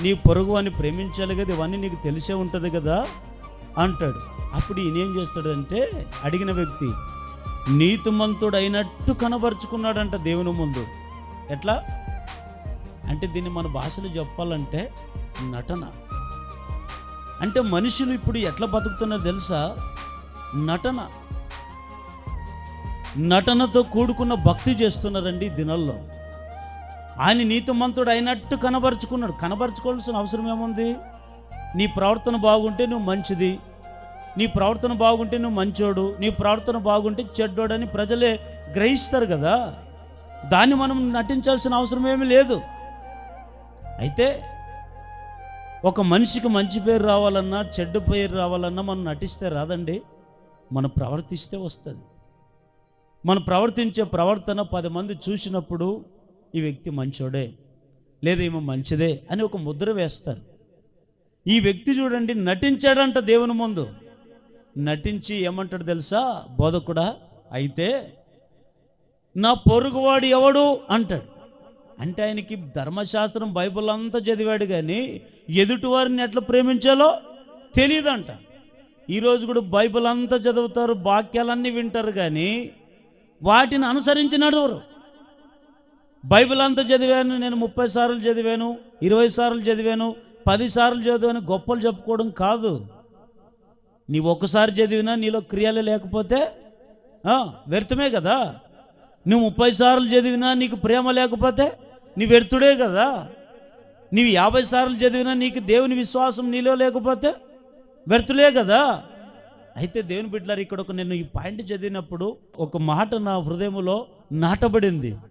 నీ పొరుగు అని ప్రేమించాలి కదా, ఇవన్నీ నీకు తెలిసే ఉంటుంది కదా అంటాడు. అప్పుడు ఈయనేం చేస్తాడంటే, అడిగిన వ్యక్తి నీతిమంతుడు అయినట్టు కనబరుచుకున్నాడంట దేవుని ముందు. ఎట్లా అంటే దీన్ని మన భాషలో చెప్పాలంటే నటన. అంటే మనుషులు ఇప్పుడు ఎట్లా బతుకుతున్నారో తెలుసా? నటన, నటనతో కూడుకున్న భక్తి చేస్తున్నారండి ఈ దినాల్లో. ఆయన నీతిమంతుడు అయినట్టు కనబరుచుకున్నాడు. కనబరుచుకోవాల్సిన అవసరం ఏముంది? నీ ప్రవర్తన బాగుంటే నువ్వు మంచిది, నీ ప్రవర్తన బాగుంటే నువ్వు మంచోడు, నీ ప్రవర్తన బాగుంటే చెడ్డోడని ప్రజలే గ్రహిస్తారు కదా. దాన్ని మనం నటించాల్సిన అవసరం ఏమీ లేదు. అయితే ఒక మనిషికి మంచి పేరు రావాలన్నా చెడ్డ పేరు రావాలన్నా మనం నటిస్తే రాదండి, మనం ప్రవర్తిస్తే వస్తుంది. మనం ప్రవర్తించే ప్రవర్తన 10 మంది చూసినప్పుడు ఈ వ్యక్తి మంచోడే లేదా ఏమో మంచిదే అని ఒక ముద్ర వేస్తారు. ఈ వ్యక్తి చూడండి నటించాడంట దేవుని ముందు. నటించి ఏమంటాడు తెలుసా? బోధకుడా, అయితే నా పొరుగువాడు ఎవడు అంటాడు. అంటే ఆయనకి ధర్మశాస్త్రం బైబిల్ అంతా చదివాడు కానీ ఎదుటి వారిని ఎట్లా ప్రేమించాలో తెలియదంట. ఈరోజు కూడా బైబిల్ అంతా చదువుతారు, వాక్యాలన్నీ వింటారు కానీ వాటిని అనుసరించి నడవరు. బైబిల్ అంతా చదివాను, నేను 30 సార్లు చదివాను, 20 సార్లు చదివాను, 10 సార్లు చదివాను గొప్పలు చెప్పుకోవడం కాదు. నీవు ఒక్కసారి చదివినా నీలో క్రియలు లేకపోతే వ్యర్థమే కదా. నువ్వు 30 సార్లు చదివినా నీకు ప్రేమ లేకపోతే నీ వ్యర్థుడే కదా. నీవు 50 సార్లు చదివినా నీకు దేవుని విశ్వాసం నీలో లేకపోతే వ్యర్థులే కదా. అయితే దేవుని బిడ్డలారా, ఇక్కడ నేను ఈ పాయింట్ చదివినప్పుడు ఒక మాట నా హృదయంలో నాటబడింది.